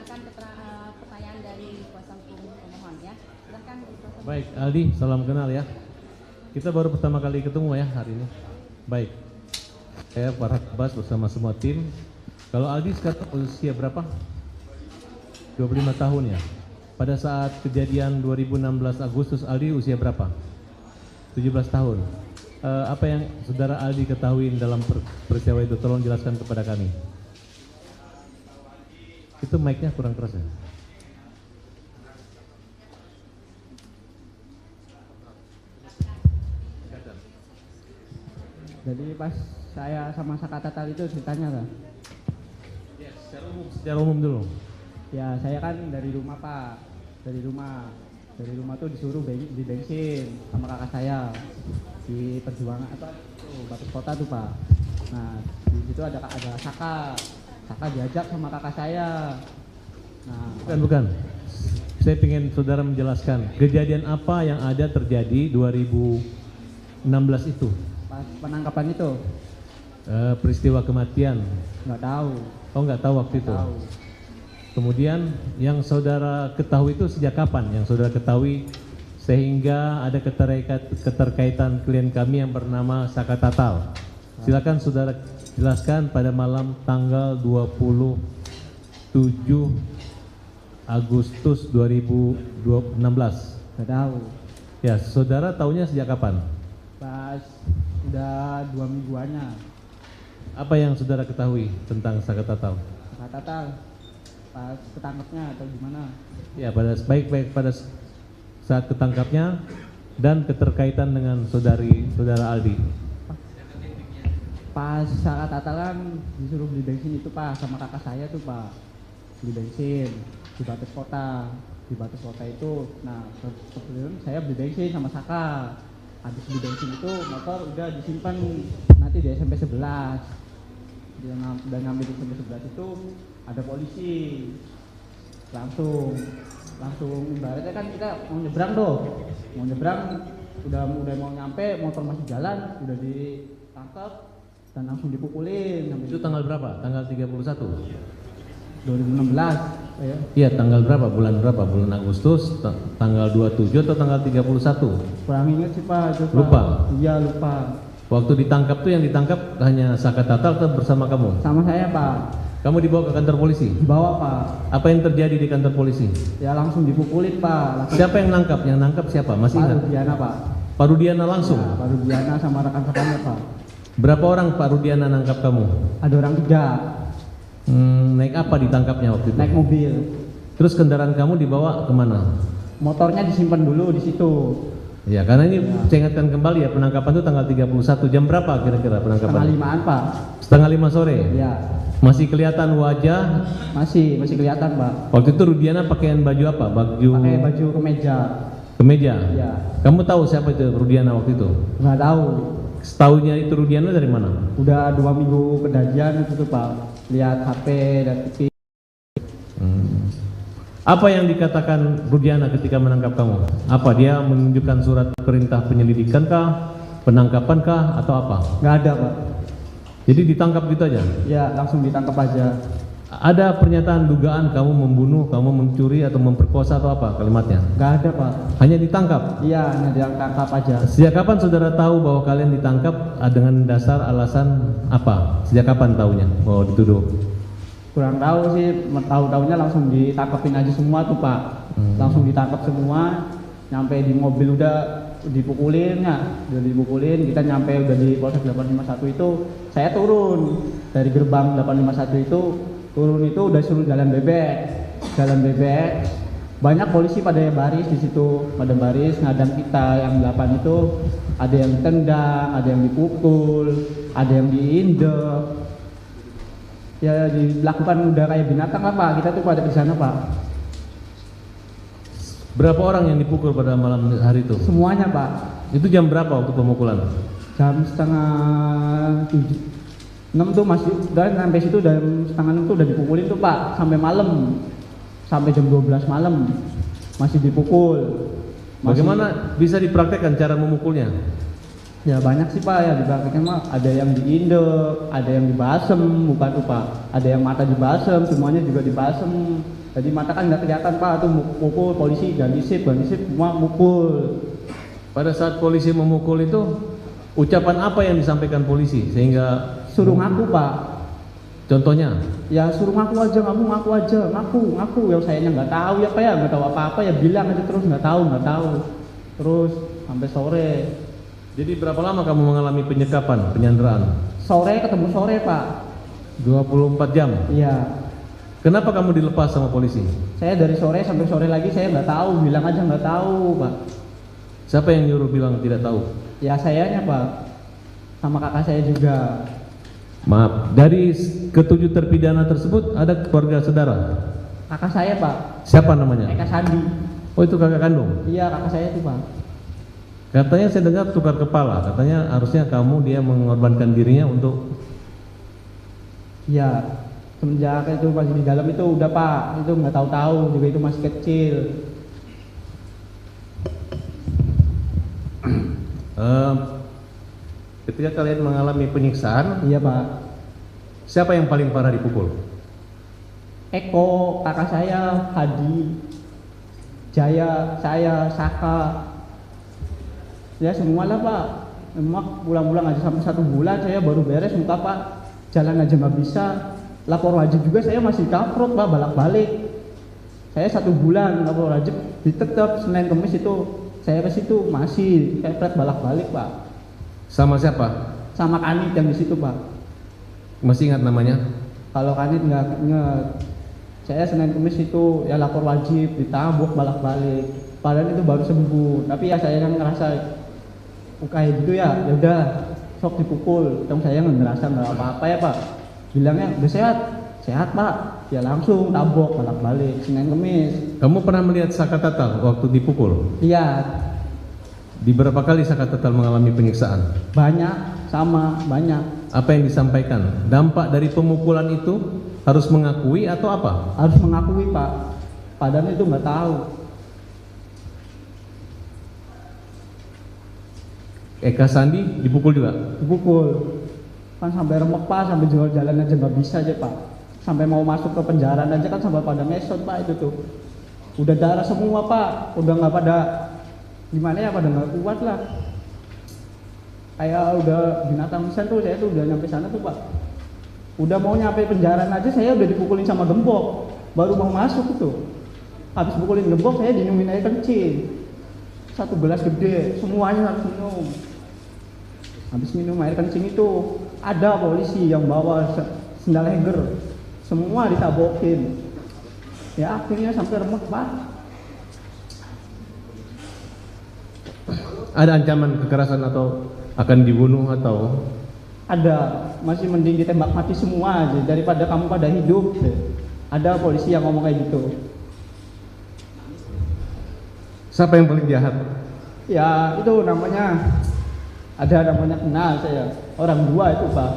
mendengarkan pertanyaan dari kuasa hukum pemohon ya. Silakan. Baik, Aldi, salam kenal ya. Kita baru pertama kali ketemu ya hari ini. Baik, saya Farhad Abbas bersama semua tim. Kalau Aldi sekarang usia berapa? 25 tahun ya. Pada saat kejadian 2016 Agustus, Aldi usia berapa? 17 tahun. Apa yang saudara Aldi ketahui dalam peristiwa itu? Tolong jelaskan kepada kami. Itu mic-nya kurang keras ya. Jadi pas saya sama Saka Tatal itu ceritanya kan? Ya, secara umum dulu. Ya saya kan dari rumah Pak, dari rumah tuh disuruh beli bensin sama kakak saya di Perjuangan atau Batu Kota tuh Pak. Nah di situ ada Saka diajak sama kakak saya. Nah Bukan. Saya ingin saudara menjelaskan kejadian apa yang ada terjadi 2016 itu. pas penangkapan itu Peristiwa kematian. nggak tahu. Oh, nggak tahu waktu itu. Tahu. Kemudian yang saudara ketahui itu sejak kapan? Yang saudara ketahui sehingga ada keterkaitan klien kami yang bernama Saka Tatal. Silakan saudara jelaskan pada malam tanggal 27 Agustus 2016. Nggak tahu. Ya, saudara tahunya sejak kapan? Pas udah 2 mingguannya. Apa yang saudara ketahui tentang Saka Tatal? Saka Tatal pas ketangkepnya atau gimana? Ya, baik pada saat ketangkapnya dan keterkaitan dengan saudara Aldi. Pas Saka Tatal kan disuruh beli bensin itu Pak sama kakak saya tuh Pak, beli bensin di Batas Kota. Di Batas Kota itu, nah sebelum saya beli bensin sama Saka, habis beli bensin itu motor udah disimpan nanti di SMP 11. Dia udah ngambil di SMP 11 itu ada polisi, langsung ibaratnya kan kita mau nyebrang udah mau nyampe, motor masih jalan, udah ditangkap dan langsung dipukulin. Itu tanggal berapa? Tanggal 31? 2016 ya. Iya, tanggal berapa? Bulan berapa? Bulan Agustus, tanggal 27 atau tanggal 31? Kurang ingat sih Pak, itu Pak. Lupa? Iya lupa. Waktu ditangkap tuh yang ditangkap hanya Saka Tatal atau bersama kamu? Sama saya Pak. Kamu dibawa ke kantor polisi? Dibawa Pak. Apa yang terjadi di kantor polisi? Ya langsung dipukulin Pak. Siapa yang nangkap? Yang nangkap siapa? Masih Pak ingat? Rudiana Pak. Pak Rudiana langsung? Ya, Pak Rudiana sama rekan-rekannya Pak. Berapa orang Pak Rudiana nangkap kamu? Ada orang 3. Naik apa ditangkapnya waktu itu? Naik mobil. Terus kendaraan kamu dibawa kemana? Motornya disimpan dulu di situ. Ya, karena ini saya ingatkan kembali ya, penangkapan itu tanggal 31. Jam berapa kira-kira penangkapan? 4:30-an Pak. 4:30 sore? Ya. Masih kelihatan wajah? Masih kelihatan Pak. Waktu itu Rudiana pakaian baju apa? Pakai baju kemeja. Kemeja? Ya. Kamu tahu siapa itu Rudiana waktu itu? Nggak tahu. Setahunya itu Rudiana dari mana? Udah 2 minggu kejadian itu tuh Pak. Lihat HP dan TV. Apa yang dikatakan Rudiana ketika menangkap kamu? Apa dia menunjukkan surat perintah penyelidikan kah? Penangkapan kah? Atau apa? Nggak ada Pak. Jadi ditangkap gitu aja? Ya langsung ditangkap aja. Ada pernyataan dugaan kamu membunuh, kamu mencuri atau memperkosa atau apa kalimatnya? Nggak ada Pak. Hanya ditangkap? Iya hanya ditangkap aja. Sejak kapan saudara tahu bahwa kalian ditangkap dengan dasar alasan apa? Sejak kapan tahunya bahwa dituduh? Kurang tahu sih, tahu-tahunya langsung ditangkapin aja semua tuh Pak. Langsung ditangkap semua, nyampe di mobil udah dipukulin ya, udah dipukulin, kita nyampe udah di Polsek 851 itu, saya turun dari gerbang 851 itu, turun itu udah suruh jalan bebek, banyak polisi pada baris di situ, pada baris ngadang kita yang 8 itu, ada yang ditendang, ada yang dipukul, ada yang diinjek. Ya dilakukan udah kayak binatang lah Pak, kita tuh pada di sana Pak. Berapa orang yang dipukul pada malam hari itu? Semuanya Pak. Itu jam berapa waktu pemukulan? Jam 5:30, 6 tuh masih, dan sampai situ jam 5:30 tuh udah dipukulin tuh Pak, sampai malam, sampai jam 12 malam masih dipukul. Bagaimana bisa dipraktekkan cara memukulnya? Ya banyak sih Pak, ya dipraktekin mah ada yang diindek, ada yang dibasem, bukan tuh Pak. Ada yang mata dibasem, semuanya juga dibasem. Jadi mata kan nggak kelihatan Pak, tuh mukul polisi dan disip semua mukul. Pada saat polisi memukul itu, ucapan apa yang disampaikan polisi sehingga Suruh ngaku Pak. contohnya? Ya suruh ngaku aja, ngaku aja, ngaku. Yang sayanya nggak tahu ya Pak ya, nggak tahu apa-apa ya bilang aja terus nggak tahu. Terus sampai sore. Jadi berapa lama kamu mengalami penyekapan, penyanderaan? Sore ketemu sore Pak. 24 jam. Iya. Kenapa kamu dilepas sama polisi? Saya dari sore sampai sore lagi saya nggak tahu, bilang aja nggak tahu Pak. Siapa yang nyuruh bilang tidak tahu? Ya sayanya Pak, sama kakak saya juga. Maaf, dari ketujuh terpidana tersebut ada keluarga saudara? Kakak saya Pak, Siapa namanya? Eka Sandi. Oh itu kakak kandung? Iya kakak saya itu Pak. Katanya saya dengar tukar kepala, katanya harusnya kamu dia mengorbankan dirinya untuk... Iya, semenjak itu masih di dalam itu udah Pak, itu nggak tahu juga itu masih kecil. Ketika kalian mengalami penyiksaan, Iya Pak. siapa yang paling parah dipukul? Eko, kakak saya, Hadi, Jaya, saya, Saka. Ya semualah Pak. Memang pulang-pulang aja sampai 1 bulan saya baru beres muka Pak. Jalan aja nggak bisa. Lapor wajib juga saya masih kaprot Pak, balak-balik. Saya 1 bulan lapor wajib, ditetap Senin Kemis itu saya ke situ masih kayak balak-balik Pak. Sama siapa? Sama Kanit yang di situ Pak. Masih ingat namanya? Kalau Kanit nggak inget. Saya Senin Kemis itu ya lapor wajib, ditabuk balak-balik. Padahal itu baru sembuh. Tapi ya saya yang ngerasa kayak gitu ya udah sok dipukul. Dong saya nggak ngerasa nggak apa-apa ya Pak. Bilangnya udah sehat Pak. Ya langsung tabok balak-balik Senin Kemis. Kamu pernah melihat Saka Tatal waktu dipukul? Iya, Di berapa kali Saka Tatal mengalami penyiksaan? banyak banyak. Apa yang disampaikan? Dampak dari pemukulan itu harus mengakui atau apa? Harus mengakui Pak. Padahal itu nggak tahu. Eka Sandi dipukul juga? Dipukul. Kan sampai remek Pak, sampai jalan aja nggak bisa aja Pak. Sampai mau masuk ke penjara aja kan sampai pada ngesot Pak itu tuh. Udah darah semua Pak, udah nggak pada gimana ya, pada nggak kuat lah. Kayak udah binatang lisan tuh, saya tuh udah nyampe sana tuh Pak. Udah mau nyampe penjara aja saya udah dipukulin sama gembok. Baru mau masuk itu. Habis pukulin gembok saya dinumin air kencing. 1 gelas gede, semuanya harus minum. Habis minum air kencing itu ada polisi yang bawa sendal heger, semua ditabokin. Ya akhirnya sampai remek Pak. Ada ancaman kekerasan atau akan dibunuh atau? Ada, masih mending ditembak mati semua aja daripada kamu pada hidup. Ada polisi yang ngomong kayak gitu. Siapa yang paling jahat? Ya itu namanya kenal saya, orang 2 itu Pak.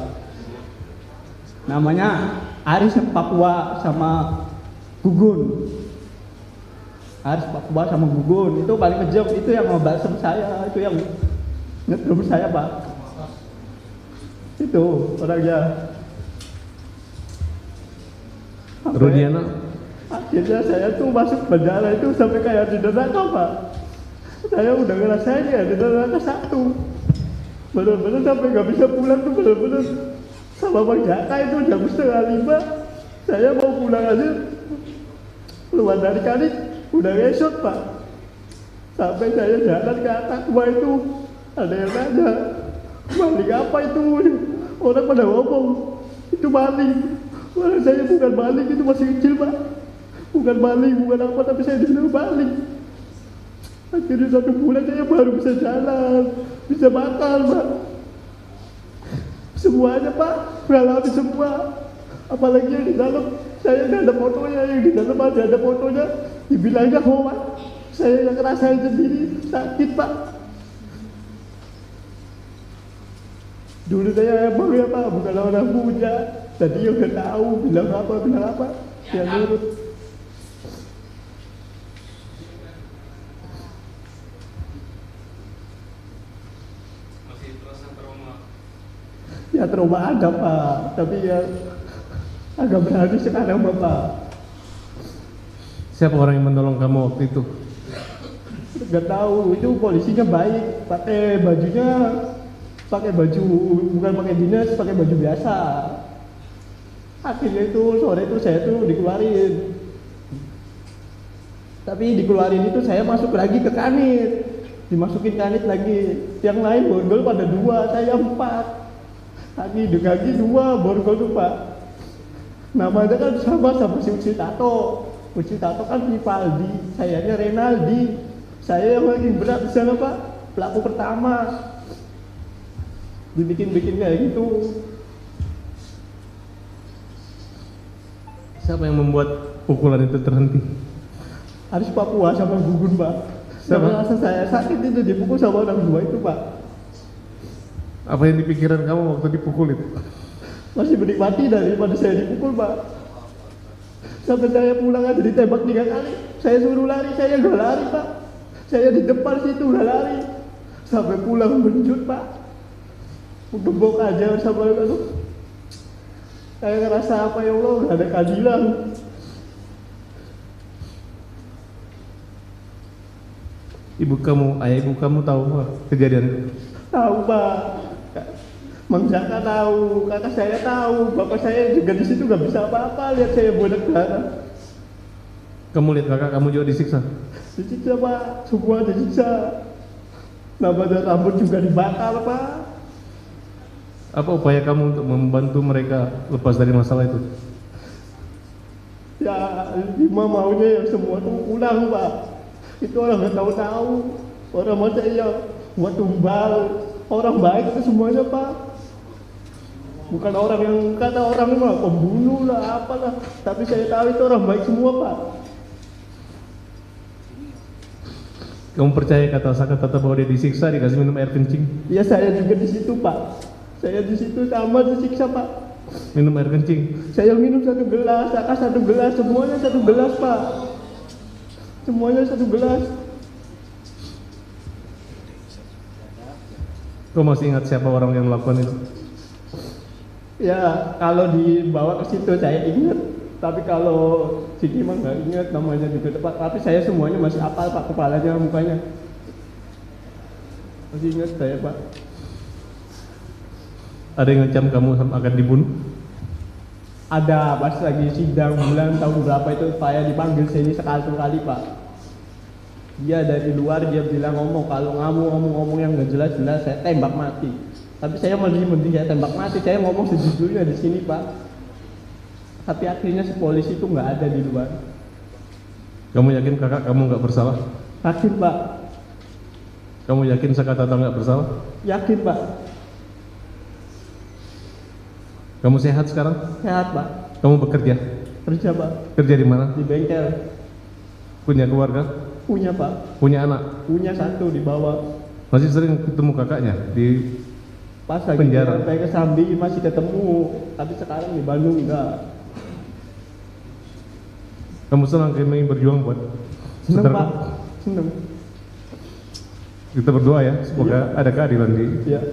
Namanya Aris Papua sama Gugun. Aris Papua sama Gugun itu paling kejam, itu yang ngebasem saya, itu yang ngedrum saya Pak. Itu orangnya. Rudiana? Akhirnya saya tuh masuk penjara itu sampai kayak di neraka Pak. Saya udah ngerasain ya di neraka 1. Bener-bener sampai nggak bisa pulang tuh, bener-bener sama Bang Jaka itu jam 4:30. Saya mau pulang aja, keluar dari kali udah ngesot Pak. Sampai saya jalan ke atas itu ada yang nanya, maling apa itu? Orang pada ngomong itu maling. Walau saya bukan maling, itu masih kecil Pak. Bukan maling, bukan apa, tapi saya dibilang maling. Akhirnya 1 bulan saya baru bisa jalan, bisa makan Pak. Semuanya Pak, mengalami semua. Apalagi yang di dalam, saya nggak ada fotonya, yang di dalam ada fotonya. Dibilangnya hoax, saya yang ngerasain sendiri, sakit Pak. Dulu saya emang ya Pak, bukan orang punya. Tadi ya udah tahu, bilang apa, ya nurut. Masih Ya trauma ada Pak, tapi ya agak berani sekarang Bapak. Siapa orang yang menolong kamu waktu itu? Gak tahu, itu polisinya baik, pakai bajunya, pakai baju bukan pakai dinas, pakai baju biasa. Akhirnya itu sore itu saya tuh dikeluarin. Tapi dikeluarin itu saya masuk lagi ke kanit, dimasukin kanit lagi. Yang lain borgol pada 2, saya 4. Kaki 2 borgol tuh Pak. Namanya kan sama si Uci Tato. Uci Tato kan Vivaldi, sayanya Renaldi. Saya yang paling berat di sana Pak, pelaku pertama. Dibikin kayak gitu. Siapa yang membuat pukulan itu terhenti? Harus Papua sama Gugun Pak. Siapa? Saya rasa saya sakit itu dipukul sama orang 2 itu Pak. Apa yang dipikiran kamu waktu dipukul itu? Masih menikmati daripada saya dipukul Pak. Sampai saya pulang aja ditembak 3 kali. Saya suruh lari, saya nggak lari Pak. Saya di depan situ nggak lari. Sampai pulang menjut Pak. Gembok aja sama itu. Saya ngerasa apa ya Allah, nggak ada keadilan. Ayah ibu kamu tahu kejadian itu? Tahu Pak. Mang Jaka tahu, kakak saya tahu, bapak saya juga di situ nggak bisa apa-apa lihat saya bodak darah. Kamu lihat kakak kamu juga disiksa? Disiksa Pak, semua disiksa. Namanya rambut juga dibakar Pak. Apa upaya kamu untuk membantu mereka lepas dari masalah itu? Ya, Lima maunya yang semua tuh pulang Pak. Itu orang nggak tahu-tahu, orang masa iya buat tumbal, orang baik itu semuanya Pak. Bukan orang yang kata orang mah pembunuh lah apalah, tapi saya tahu itu orang baik semua Pak. Kamu percaya kata Saka bahwa dia disiksa, dikasih minum air kencing? Ya saya juga di situ Pak. Saya di situ sama disiksa Pak. Minum air kencing? Saya minum 1 gelas, Saka 1 gelas, semuanya 1 gelas Pak. Semuanya 1 gelas. Kau masih ingat siapa orang yang melakukan itu? Ya kalau dibawa ke situ saya ingat, tapi kalau Siti mah nggak ingat namanya juga tepat. Tapi saya semuanya masih hafal Pak, kepalanya, mukanya masih ingat saya Pak. Ada yang ngecam kamu akan dibunuh? Ada, pas lagi sidang bulan tahun berapa itu saya dipanggil sini sekali Pak. Dia dari luar dia bilang ngomong, kalau ngomong yang nggak jelas saya tembak mati. Tapi saya mending saya tembak mati, saya ngomong sejujurnya di sini Pak. Tapi akhirnya si polisi itu nggak ada di luar. Kamu yakin kakak kamu nggak bersalah? Yakin Pak. Kamu yakin Saka Tato nggak bersalah? Yakin Pak. Kamu sehat sekarang? Sehat Pak. Kamu bekerja? Kerja Pak. Kerja di mana? Di bengkel. Punya keluarga? Punya Pak. Punya anak? Punya 1 di bawah. Masih sering ketemu kakaknya di Pas lagi penjara? sampai ke Sambi masih ketemu, tapi sekarang di Bandung enggak. Kamu senang kami berjuang buat Seneng saudara? Pak. Seneng. Kita berdoa ya, semoga ada keadilan di Ya.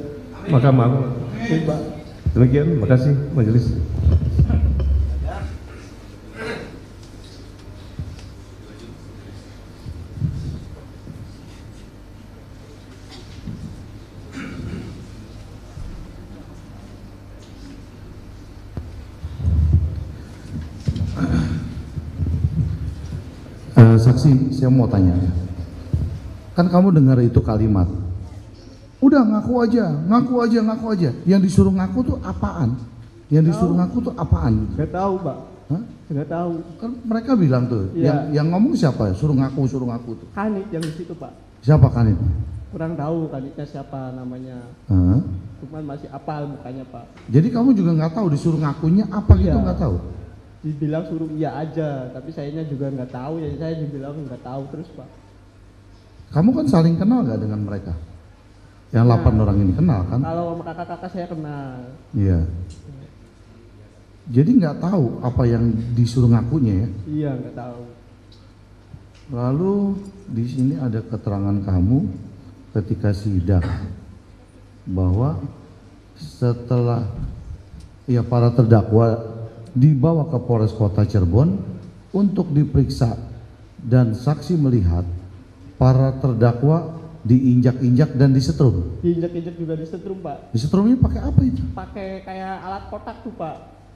Mahkamah Agung. Baik Pak. Demikian, makasih majelis. Saksi, saya mau tanya ya. Kan kamu dengar itu kalimat, udah ngaku aja. Yang disuruh ngaku tuh apaan? Yang disuruh ngaku tuh apaan? Enggak tahu Pak. Hah? Enggak tahu. Kan mereka bilang tuh, Iya. yang ngomong siapa? Suruh ngaku tuh. Kanit yang di situ Pak. Siapa kan itu? Kurang tahu kanitnya siapa namanya. Hah? Cuman masih apal mukanya Pak. Jadi kamu juga nggak tahu disuruh ngakunya apa gitu, Iya. nggak tahu? Dibilang suruh iya aja, tapi sayanya juga nggak tahu, jadi saya dibilang nggak tahu terus Pak. Kamu kan saling kenal nggak dengan mereka? Yang 8 orang ini kenal kan? Kalau sama kakak-kakak saya kenal. Iya. Jadi nggak tahu apa yang disuruh ngakunya ya? Iya nggak tahu. Lalu di sini ada keterangan kamu ketika sidang bahwa setelah ya para terdakwa dibawa ke Polres Kota Cirebon untuk diperiksa dan saksi melihat para terdakwa diinjak-injak dan disetrum. Diinjak-injak juga disetrum, Pak. Disetrumnya pakai apa itu? Pakai kayak alat kotak tuh, Pak.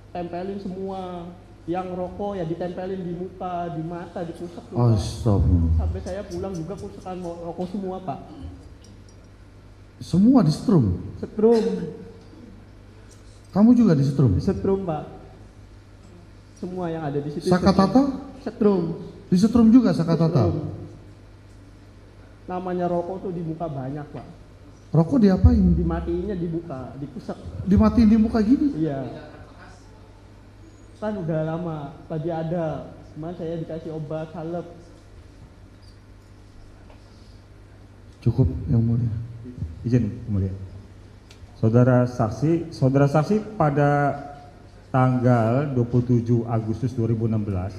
Tempelin semua. Yang rokok ya ditempelin di muka, di mata, ditusuk tuh, Pak. Astagfirullah. Sampai saya pulang juga kusukan rokok semua, Pak. Semua disetrum. Setrum, Kamu juga disetrum. disetrum, Pak. Semua yang ada di situ. Sakatata Setrum. disetrum juga Sakatata. Setrum. Namanya rokok tuh di muka banyak, Pak. Rokok diapain? Dimatiinnya dibuka, dikusek. Dimatiin di muka gini. Iya. Kan udah lama, tadi ada. Cuman saya dikasih obat salep. Cukup yang mulia. Izin kemudian. Saudara saksi pada tanggal 27 Agustus 2016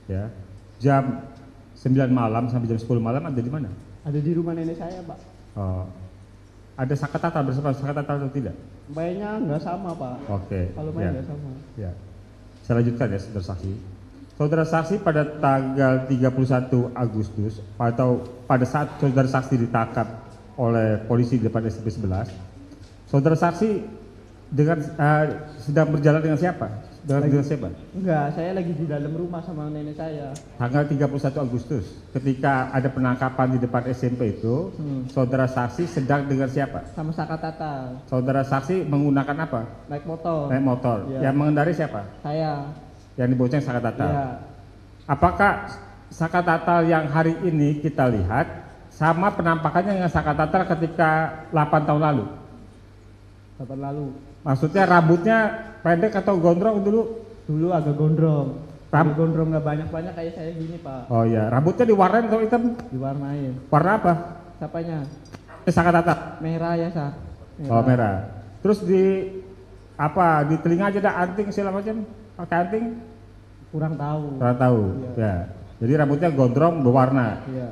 ya, jam 9 malam sampai jam 10 malam ada di mana? Ada di rumah nenek saya, Pak. Oh, ada Sakatata bersama Sakatata atau tidak? Mainnya nggak sama, Pak. Oke. Kalau main Ya. nggak sama. Ya. Saya lanjutkan ya, saudara saksi. Saudara saksi pada tanggal 31 Agustus atau pada saat saudara saksi ditangkap oleh polisi di depan SMP 11, saudara saksi sedang berjalan dengan siapa? Dengan siapa? Enggak, saya lagi di dalam rumah sama nenek saya. Tanggal 31 Agustus, ketika ada penangkapan di depan SMP itu, saudara saksi sedang dengan siapa? Sama Sakatata, Saudara saksi menggunakan apa? naik motor. Naik motor. Iya. Yang mengendari siapa? Saya. Yang dibonceng Sakatata. Iya. Apakah Sakatata yang hari ini kita lihat sama penampakannya dengan Sakatata ketika 8 tahun lalu? Kapan lalu? Maksudnya rambutnya pendek atau gondrong dulu? Dulu agak gondrong. Ram- Agak gondrong nggak banyak-banyak kayak saya gini, Pak. Oh iya, rambutnya diwarnain atau hitam? Diwarnain. Warna apa? Siapanya? Sakatata. Merah ya, Sa. Oh merah. Terus di apa? Di telinga aja ada anting segala macam? Pakai anting? Kurang tahu. Kurang tahu. Iya. Ya. Jadi rambutnya gondrong berwarna. Iya.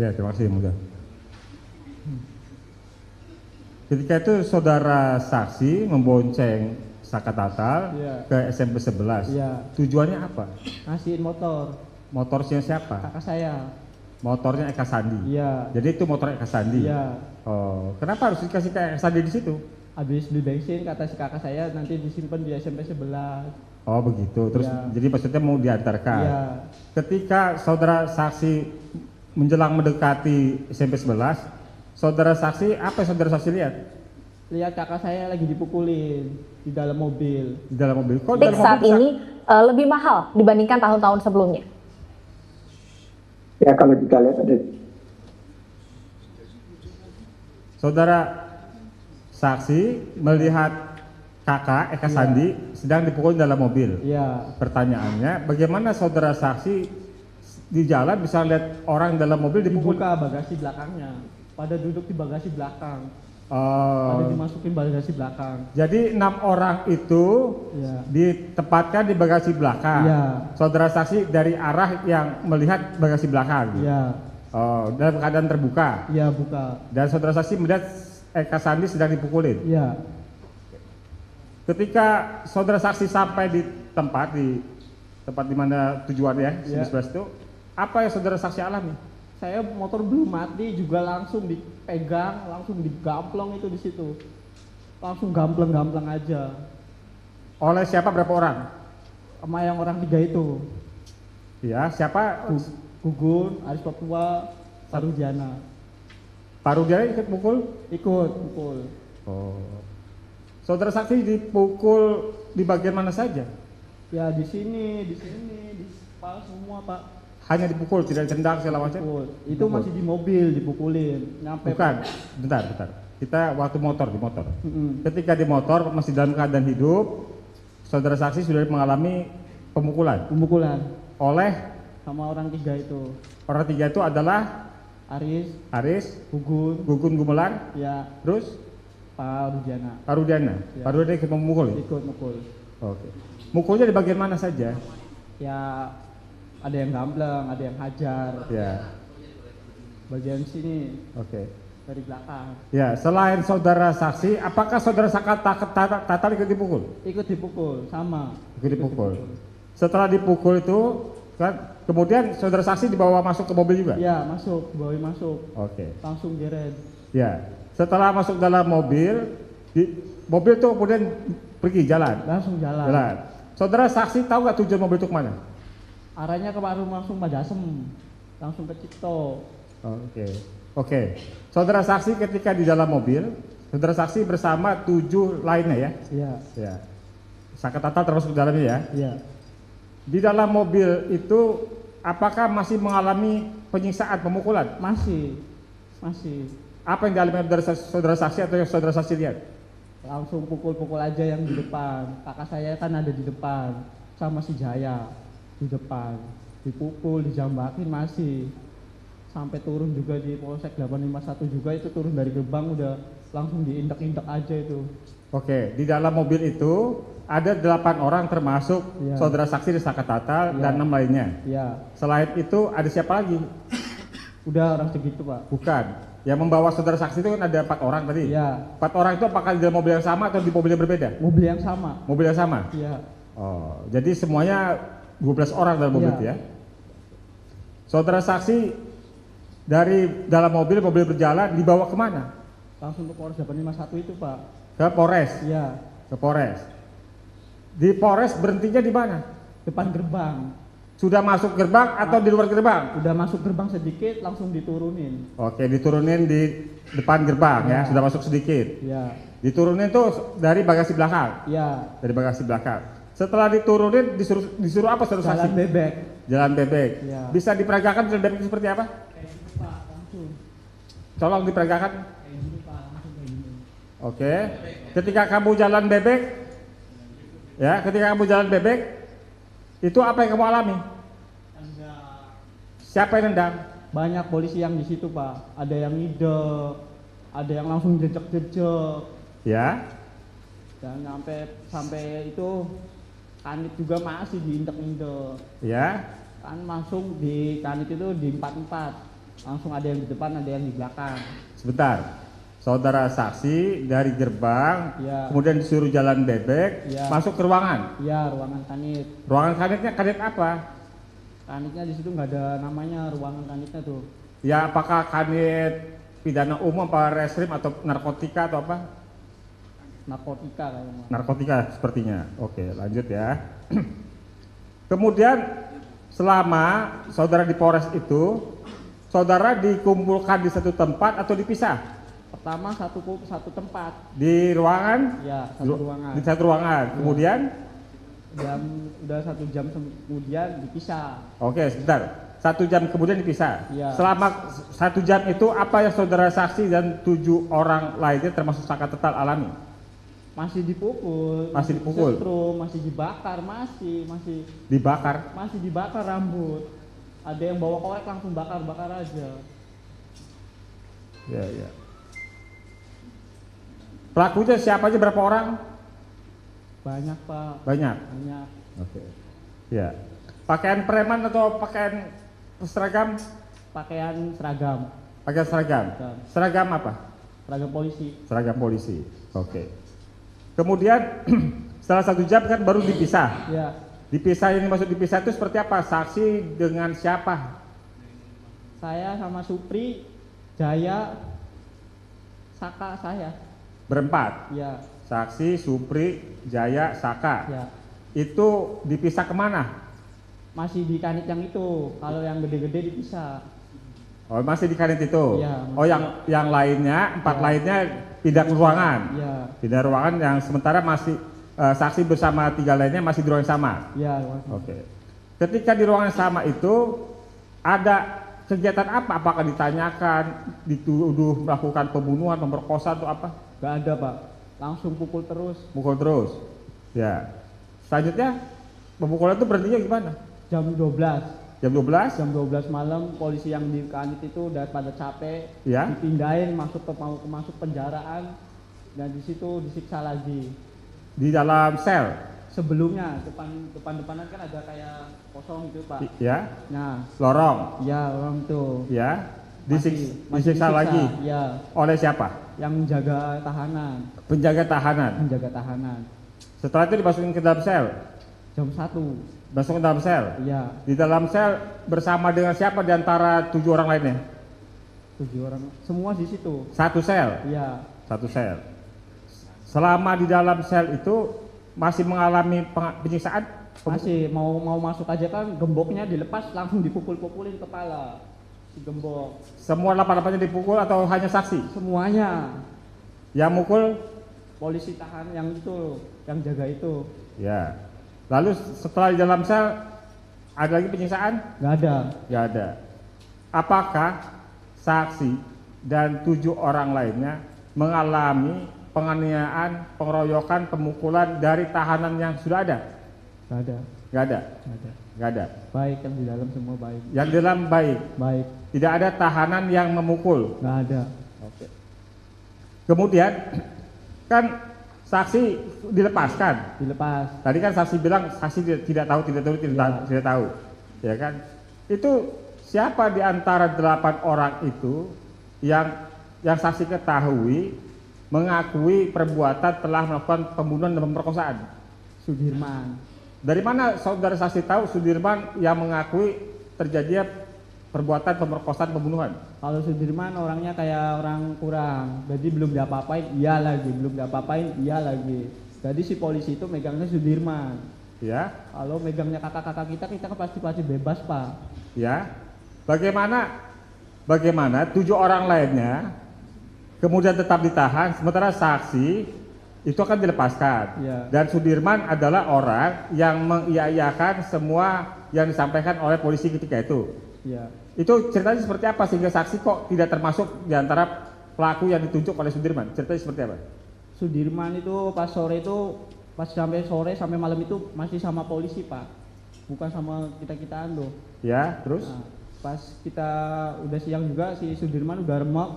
Ya, terima kasih Muda. Ketika itu saudara saksi membonceng Sakatata Iya. ke SMP 11. Iya. Tujuannya apa? Ngasihin motor. Motornya siapa? Kakak saya. Motornya Eka Sandi. Iya. Jadi itu motor Eka Sandi. Iya. Oh, kenapa harus dikasih ke Eka Sandi di situ? Habis beli bensin kata si kakak saya nanti disimpan di SMP 11. Oh begitu. Terus Iya. jadi maksudnya mau diantarkan. Iya. Ketika saudara saksi menjelang mendekati SMP 11, saudara saksi apa yang saudara saksi lihat? Lihat kakak saya lagi dipukulin di dalam mobil. Di dalam mobil. Kok di Dik dalam saat mobil bisa- ini lebih mahal dibandingkan tahun-tahun sebelumnya. Ya kalau kita lihat ada Saudara saksi melihat kakak Eka Sandi sedang dipukul dalam mobil. Iya. Pertanyaannya, bagaimana saudara saksi di jalan bisa lihat orang dalam mobil dipukul? Dibuka bagasi belakangnya. Pada duduk di bagasi belakang. Oh, Pada dimasukin bagasi belakang. jadi 6 orang itu Iya. ditempatkan di bagasi belakang. Iya. Saudara saksi dari arah yang melihat bagasi belakang. Iya. Oh, dalam keadaan terbuka. Iya buka. Dan saudara saksi melihat Eka Sandi sedang dipukulin. Iya. Ketika saudara saksi sampai di tempat di mana tujuannya Iya. itu, apa yang saudara saksi alami? Saya motor belum mati juga langsung dipegang, langsung digamplong itu di situ. Langsung gampleng-gampleng aja. Oleh siapa, berapa orang? Sama yang orang 3 itu. Ya, siapa? Gugun, Aris Papua, Sarudiana. Pak Rudiana ikut pukul? Ikut pukul. Oh. Saudara saksi dipukul di bagian mana saja? Ya di sini, di kepala semua, Pak. Hanya dipukul, tidak ditendang segala macam? Pukul. Itu Dipukul. masih di mobil dipukulin. Nyampe. Bukan, bentar. Kita waktu di motor. Mm-mm. Ketika di motor masih dalam keadaan hidup, saudara saksi sudah mengalami pemukulan Pemukulan oleh sama orang 3 itu. Orang 3 itu adalah Aris, Gugun Gugun, Gumelar, ya, terus Pak Rudiana. Pak Rudiana. Ya. Pak Rudiana ikut memukul ya? Ikut mukul. Oke. Mukulnya di bagian mana saja? Ya, ada yang gambleng, ada yang hajar. Ya. Bagian sini Oke. dari belakang. Ya, selain saudara saksi, apakah saudara Tatal ikut dipukul? Ikut dipukul, sama. Ikut dipukul. Setelah dipukul itu, kan, kemudian saudara saksi dibawa masuk ke mobil juga? Ya, masuk, bawa masuk. Oke. Langsung geret. Ya, setelah masuk dalam mobil, mobil itu kemudian pergi jalan. Langsung jalan. Saudara saksi tahu nggak tujuan mobil itu kemana? Arahnya ke warung langsung Madasem. Langsung ke Cipto. Oke. Saudara saksi ketika di dalam mobil, saudara saksi bersama 7 lainnya ya? Iya. Ya. Saka Tatal termasuk di dalamnya ya? Iya. Di dalam mobil itu apakah masih mengalami penyiksaan, pemukulan? Masih. Apa yang dialami dari saudara saksi atau yang saudara saksi lihat? Langsung pukul-pukul aja yang di depan. Kakak saya kan ada di depan sama si Jaya di depan. Dipukul, dijambakin masih. Sampai turun juga di Polsek 851 juga, itu turun dari gerbang udah langsung diindak-indak aja itu. Oke, di dalam mobil itu ada 8 orang termasuk Ya. saudara saksi di Saka Tatal Ya. dan 6 lainnya. Ya, Selain itu ada siapa lagi? udah orang segitu Pak. Bukan. Yang membawa saudara saksi itu kan ada 4 orang tadi. Ya, 4 orang itu apakah di dalam mobil yang sama atau di mobil yang berbeda? mobil yang sama. Mobil yang sama. Iya. Oh, jadi semuanya 12 orang dalam mobil Ya. itu ya. Saudara saksi dari dalam mobil berjalan dibawa kemana? Langsung ke Polres 851 itu Pak. Ke Polres. Iya. Ke Polres. Di Polres berhentinya di mana? Depan gerbang. Sudah masuk gerbang atau di luar gerbang? Udah masuk gerbang sedikit langsung diturunin. Oke, diturunin di depan gerbang ya, Ya. sudah masuk sedikit. Iya. Diturunin tuh dari bagasi belakang. Iya. Dari bagasi belakang. Setelah diturunin disuruh apa saudara Jalan saksi? bebek. Jalan bebek. Ya. Bisa diperagakan jalan bebek itu seperti apa? Pak, langsung. Tolong diperagakan. Kayak gini Pak, langsung kayak gini. Oke. Ketika kamu jalan bebek, ya, ketika kamu jalan bebek, itu apa yang kamu alami? Siapa yang nendang? Banyak polisi yang di situ Pak. Ada yang ngide, ada yang langsung jejek-jejek. Ya. Dan sampai itu kanit juga masih diintek-intek. Ya. Kan langsung di kanit itu di 4-4. Langsung ada yang di depan, ada yang di belakang. Sebentar. Saudara saksi dari gerbang, Ya. kemudian disuruh jalan bebek, Ya. masuk ke ruangan. Iya, ruangan kanit. Ruangan kanitnya kanit apa? Kanitnya di situ nggak ada namanya, ruangan kanitnya tuh. Ya, apakah kanit pidana umum, apa reskrim atau narkotika atau apa? Narkotika kayaknya. Narkotika sepertinya. Oke, lanjut ya. Kemudian selama saudara di Polres itu, saudara dikumpulkan di satu tempat atau dipisah? Pertama satu tempat. Di ruangan? Ya, satu ruangan. Di satu ruangan. Kemudian? Udah 1 jam kemudian dipisah. Oke, sebentar. 1 jam kemudian dipisah. Ya. Selama 1 jam itu apa yang saudara saksi dan 7 orang lainnya termasuk Saka Tatal alami? Masih dipukul, Masih dipukul? disetrum, masih dibakar, masih Dibakar? dibakar rambut. Ada yang bawa korek langsung bakar aja. Ya, ya. Pelakunya siapa aja, berapa orang? Banyak Pak, Banyak. banyak. Oke. Ya. Pakaian preman atau pakaian seragam? Pakaian seragam, Pakaian seragam. Seragam. Seragam apa? seragam polisi. Seragam polisi. Oke. Kemudian setelah 1 jam kan baru dipisah. Ya, Dipisah, ini maksud dipisah itu seperti apa? Saksi dengan siapa? saya sama Supri, Jaya, Saka saya. Berempat. Ya, Saksi, Supri, Jaya, Saka. ya. Itu dipisah kemana? Masih di kanit yang itu. Kalau yang gede-gede dipisah. Oh, masih di kanit itu. Iya, Oh, yang lainnya, 4 Ya. lainnya pindah ke ruangan. Ya, Pindah ruangan yang sementara masih saksi bersama 3 lainnya masih di ruangan yang sama. ya. Oke. Ketika di ruangan yang sama itu ada kegiatan apa? Apakah ditanyakan, dituduh melakukan pembunuhan, pemerkosaan atau apa? Gak ada Pak. Langsung pukul terus. Mukul terus. Ya. Selanjutnya pemukulan itu berhentinya gimana? Jam 12. Jam 12? Jam 12 malam polisi yang di Kanit itu udah pada capek, Ya. dipindahin masuk masuk penjaraan dan di situ disiksa lagi. Di dalam sel? Sebelumnya depanan kan ada kayak kosong gitu Pak. Ya. Nah, Lorong? ya orang itu. Ya. Masih Disiksa lagi? Ya, Oleh siapa? yang menjaga tahanan. Penjaga tahanan. Menjaga tahanan. Setelah itu dimasukin ke dalam sel? Jam 1. Masuk ke dalam sel? Iya, Di dalam sel bersama dengan siapa di antara 7 orang lainnya? 7 orang. Semua di situ. Satu sel? Iya, Satu sel. Selama di dalam sel itu masih mengalami penyiksaan? masih mau masuk aja kan gemboknya dilepas langsung dipukul-pukulin kepala. Si gembok. Semua 8-8-nya dipukul atau hanya saksi? Semuanya. Yang mukul? Polisi tahan yang itu, yang jaga itu. Ya. Lalu setelah di dalam sel ada lagi penyiksaan? Nggak ada. Nggak ada. Apakah saksi dan 7 orang lainnya mengalami penganiayaan, pengeroyokan, pemukulan dari tahanan yang sudah ada? Nggak ada. Nggak ada. Nggak ada. Nggak ada. Baik, yang di dalam semua baik. Yang di dalam baik. Baik. Tidak ada tahanan yang memukul. Nggak ada. Oke. Kemudian kan saksi dilepaskan. Dilepas. Tadi kan saksi bilang saksi tidak tahu, tidak tahu, ya kan? Itu siapa di antara 8 orang itu yang saksi ketahui mengakui perbuatan telah melakukan pembunuhan dan pemerkosaan? Sudirman. Dari mana saudara saksi tahu Sudirman yang mengakui terjadinya perbuatan pemerkosaan pembunuhan? Kalau Sudirman orangnya kayak orang kurang, jadi belum diapa-apain, iya lagi, belum diapa-apain, iya lagi. Jadi si polisi itu megangnya Sudirman. Ya, Kalau megangnya kakak-kakak kita kan pasti bebas Pak. ya. Bagaimana 7 orang lainnya kemudian tetap ditahan, sementara saksi itu akan dilepaskan. Iya. Dan Sudirman adalah orang yang mengiyakan semua yang disampaikan oleh polisi ketika itu. Iya. Itu ceritanya seperti apa sehingga saksi kok tidak termasuk di antara pelaku yang ditunjuk oleh Sudirman? Ceritanya seperti apa? Sudirman itu pas sampai sore sampai malam itu masih sama polisi Pak, bukan sama kita-kitaan loh. Ya, terus? Nah, pas kita udah siang juga si Sudirman udah remek.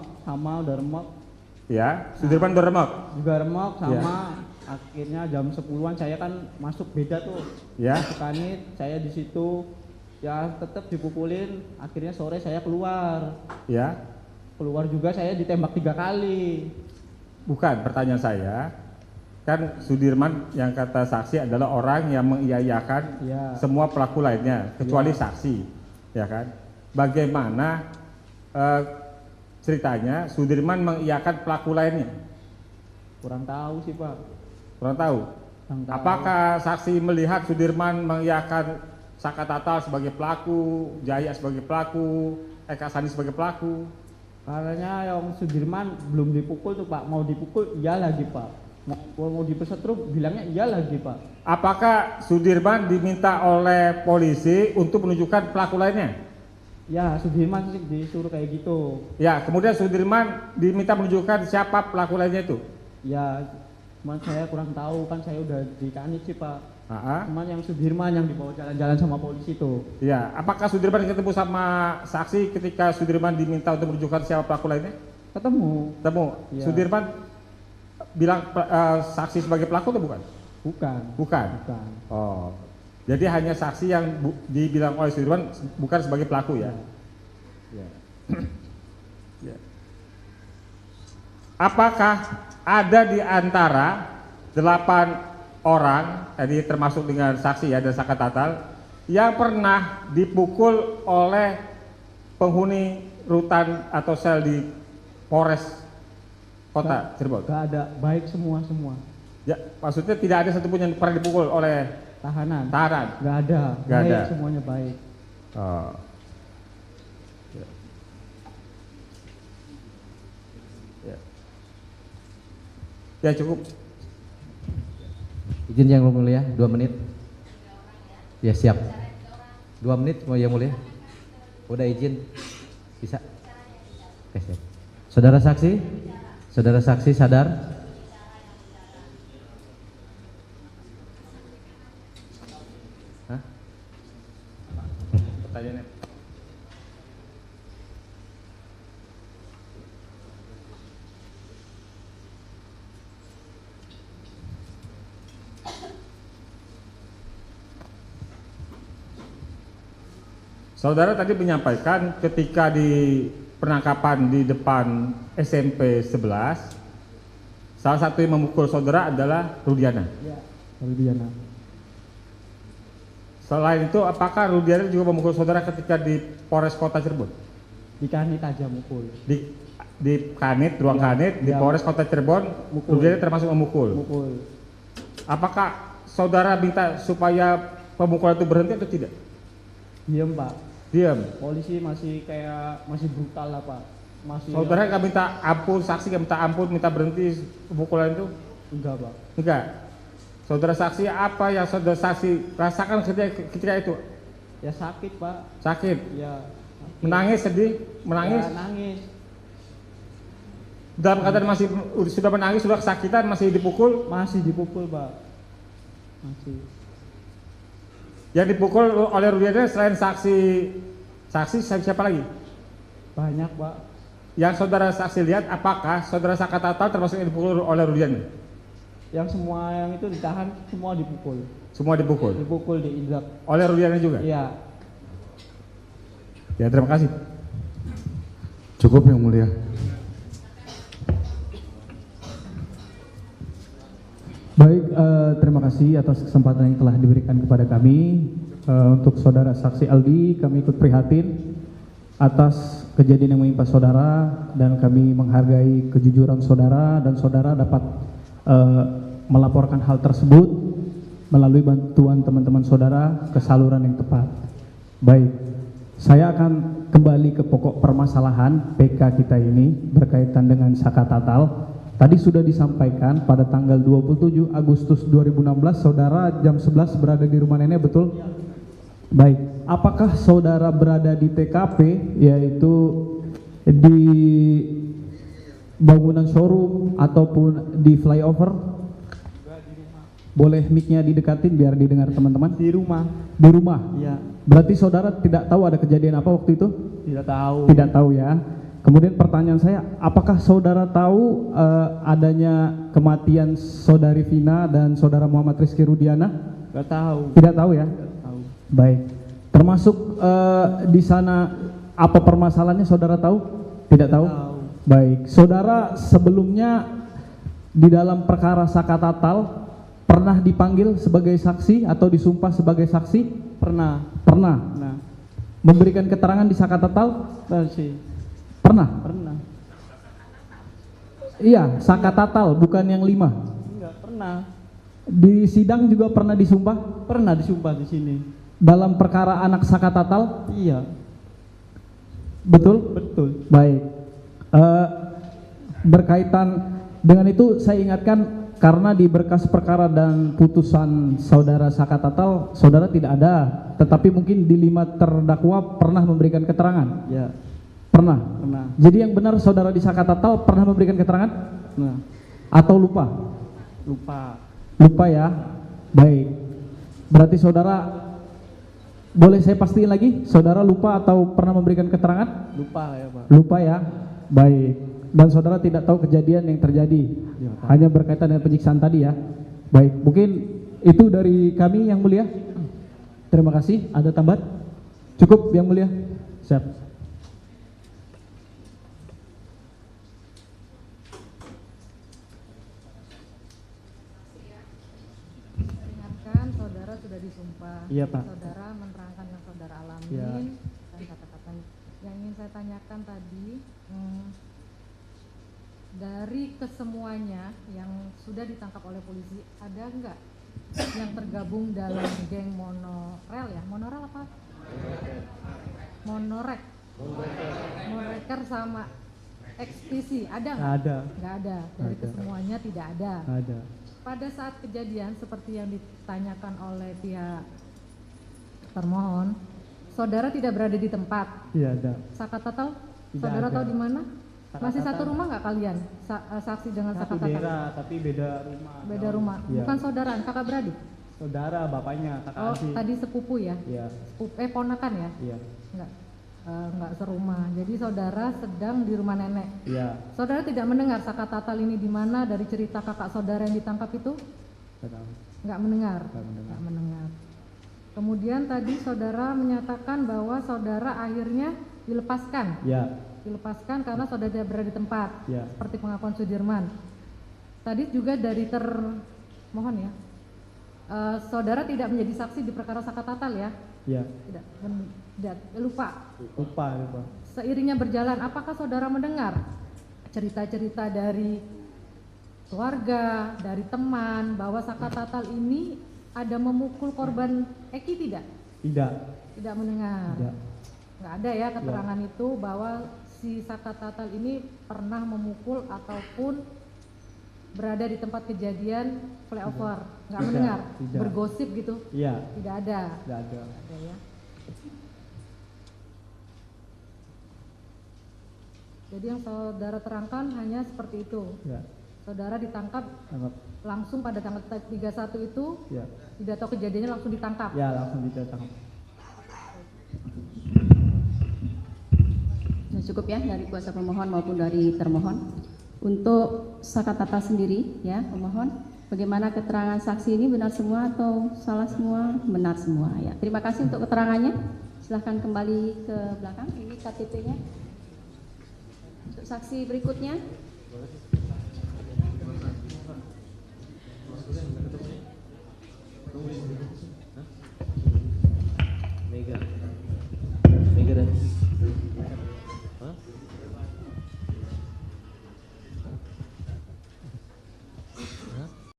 Ya, Sudirman udah remek. Juga remek sama akhirnya jam 10-an saya kan masuk beda tuh. Ya. Masuk Kanit, saya di situ ya tetap dipukulin, akhirnya sore saya keluar. Ya. Keluar juga saya ditembak 3 kali. Bukan, pertanyaan saya. Kan Sudirman yang kata saksi adalah orang yang mengiyakan Ya. semua pelaku lainnya kecuali saksi, ya kan? Bagaimana ceritanya Sudirman mengiyakan pelaku lainnya? Kurang tahu sih Pak. Kurang tahu. Kurang tahu. Apakah saksi melihat Sudirman mengiyakan Saka Tatal sebagai pelaku, Jaya sebagai pelaku, Eka Sani sebagai pelaku? Karena yang Sudirman belum dipukul tuh Pak, mau dipukul iya lagi Pak, mau dipesetruk bilangnya iya lagi Pak. Apakah Sudirman diminta oleh polisi untuk menunjukkan pelaku lainnya? Ya Sudirman sih disuruh kayak gitu. Ya, kemudian Sudirman diminta menunjukkan siapa pelaku lainnya itu? Ya cuman saya kurang tahu kan saya udah di Kanit sih Pak. Cuman yang Sudirman yang dibawa jalan-jalan sama polisi itu. Ya, apakah Sudirman ketemu sama saksi ketika Sudirman diminta untuk menunjukkan siapa pelaku lainnya? Ketemu. Ya. Sudirman bilang saksi sebagai pelaku atau bukan? Bukan. Bukan. Oh, jadi hanya saksi yang dibilang oleh Sudirman bukan sebagai pelaku ya? Ya. Ya. Apakah ada di antara 8 orang, tadi termasuk dengan saksi ya dan Saka Tatal, yang pernah dipukul oleh penghuni rutan atau sel di Polres Kota Cirebon? Gak ada, baik semua. Ya, maksudnya tidak ada satupun yang pernah dipukul oleh Tahanan. Gak ada. Gak Baik, ada. semuanya baik. Oh. Ya cukup. Izin yang mulia, 2 menit. Ya siap. 2 menit mau yang mulia. Udah izin, bisa. Oke, siap. Saudara saksi sadar. Hah? pertanyaannya. Saudara tadi menyampaikan ketika di penangkapan di depan SMP 11, salah satu yang memukul saudara adalah Rudiana. Ya, Rudiana. Selain itu, apakah Rudiana juga memukul saudara ketika di Polres Kota Cirebon? Di kanit aja mukul. Di kanit, ruang Ya, kanit, di ya. Polres Kota Cirebon, Mukul. Rudiana termasuk memukul. Mukul. Apakah saudara minta supaya pemukulan itu berhenti atau tidak? Diam, Pak. Diam. Polisi masih brutal lah, Pak. Masih Saudara nggak minta ampun, saksi nggak minta ampun, minta berhenti pemukulan itu? enggak, Pak. Enggak. Saudara saksi, apa yang saudara saksi rasakan ketika itu? Ya sakit, Pak. Sakit, Ya. menangis, sedih, menangis. Ya, nangis. Dalam keadaan masih sudah menangis, sudah kesakitan, masih dipukul. Masih dipukul, Pak. Masih. Yang dipukul oleh Rudiana selain saksi siapa lagi? Banyak, Pak. Yang saudara saksi lihat, apakah saudara Sakatatal termasuk yang dipukul oleh Rudiana? Yang semua yang itu ditahan semua dipukul. Semua dipukul. Dipukul, diinjak. Oleh Rudiana juga? Iya. Ya, terima kasih. Cukup yang mulia. Baik, terima kasih atas kesempatan yang telah diberikan kepada kami. Untuk saudara saksi Aldi, kami ikut prihatin atas kejadian yang menimpa saudara dan kami menghargai kejujuran saudara dan saudara dapat melaporkan hal tersebut melalui bantuan teman-teman saudara ke saluran yang tepat. Baik, saya akan kembali ke pokok permasalahan PK kita ini berkaitan dengan Sakatatal. Tadi sudah disampaikan pada tanggal 27 Agustus 2016 saudara jam 11 berada di rumah nenek, betul? Baik, apakah saudara berada di TKP yaitu di bangunan showroom ataupun di flyover? Boleh mic-nya didekatin biar didengar teman-teman? Di rumah. Di rumah? Iya. Berarti saudara tidak tahu ada kejadian apa waktu itu? Tidak tahu. Tidak tahu ya. Kemudian pertanyaan saya, apakah saudara tahu adanya kematian saudari Vina dan saudara Muhammad Rizky Rudiana? Enggak tahu. Tidak tahu ya? Nggak tahu. Baik. Termasuk di sana apa permasalahannya saudara tahu? Tidak tahu? Tahu. Baik. Saudara sebelumnya di dalam perkara Sakatatal pernah dipanggil sebagai saksi atau disumpah sebagai saksi? Pernah. Pernah. Nah, Memberikan keterangan di Sakatatal? masih. Pernah. Pernah. Iya, Sakatatal bukan yang 5. Enggak pernah. Di sidang juga pernah disumpah Pernah disumpah di sini. dalam perkara anak Sakatatal, Iya. betul? Betul. Baik. Berkaitan dengan itu saya ingatkan karena di berkas perkara dan putusan saudara Sakatatal, saudara tidak ada, tetapi mungkin di 5 terdakwa pernah memberikan keterangan. Ya. Pernah. Pernah. Jadi yang benar saudara di Sakatatal pernah memberikan keterangan Nah, atau lupa? lupa. Lupa ya. Baik. Berarti saudara, boleh saya pastiin lagi, saudara lupa atau pernah memberikan keterangan? Lupa ya, Pak. Lupa ya. Baik. Dan saudara tidak tahu kejadian yang terjadi. Ya, Pak. Hanya berkaitan dengan penyiksaan tadi ya. Baik, mungkin itu dari kami yang mulia. Terima kasih. Ada tambahan? Cukup yang mulia. Siap. Ingatkan saudara sudah disumpah. Iya, Pak. Saudara menerangkan yang saudara alami Iya. dan kata-kata yang ingin saya tanyakan tadi, dari kesemuanya yang sudah ditangkap oleh polisi, ada enggak yang tergabung dalam geng monorel ya? Monorel apa? Monorek. Monoreker sama ekspedisi, ada Nggak nggak? ada. Nggak ada. Dari Nggak ada. kesemuanya tidak ada. Nggak ada. Pada saat kejadian seperti yang ditanyakan oleh pihak termohon, saudara tidak berada di tempat. Iya ada. Sakatatal, Tidak saudara ada. tahu di mana? Masih Sakatatal. satu rumah nggak kalian? Saksi dengan Satu Sakatatal? daerah tapi beda rumah. Beda rumah. Iya. Bukan saudara, kakak beradik. Saudara, bapaknya, kakak Oh, Asi. tadi sepupu ya? Iya, Ponakan ya? iya, Enggak serumah. Jadi saudara sedang di rumah nenek. iya. Saudara tidak mendengar Saka Tatal ini di mana dari cerita kakak saudara yang ditangkap itu? Nggak tahu. Enggak mendengar. Nggak mendengar. Nggak mendengar. Kemudian tadi saudara menyatakan bahwa saudara akhirnya dilepaskan. Iya, Dilepaskan karena saudara tidak berada di tempat. iya, Seperti pengakuan Sudirman. Tadi juga dari termohon ya. Saudara tidak menjadi saksi di perkara Saka Tatal ya? iya. Tidak, lupa. Lupa. Seiringnya berjalan, apakah saudara mendengar cerita-cerita dari keluarga, dari teman, bahwa Saka Tatal ini ada memukul korban Eki tidak? Tidak, Tidak mendengar. tidak. Nggak ada ya keterangan itu bahwa si Saka Tatal ini pernah memukul ataupun berada di tempat kejadian flyover. Nggak Tidak, mendengar? tidak. Bergosip gitu? Iya, Tidak ada. tidak ada. Ada ya. Jadi yang saudara terangkan hanya seperti itu. Iya, Saudara ditangkap tangkap. langsung pada tanggal 31 itu, Iya, tidak tahu kejadiannya langsung ditangkap. ya langsung ditangkap. Cukup ya dari kuasa pemohon maupun dari termohon. Untuk Saka Tatal sendiri ya pemohon, bagaimana keterangan saksi ini benar semua atau salah semua? Benar semua ya. Terima kasih untuk keterangannya. Silahkan kembali ke belakang. Ini KTP-nya. Untuk saksi berikutnya.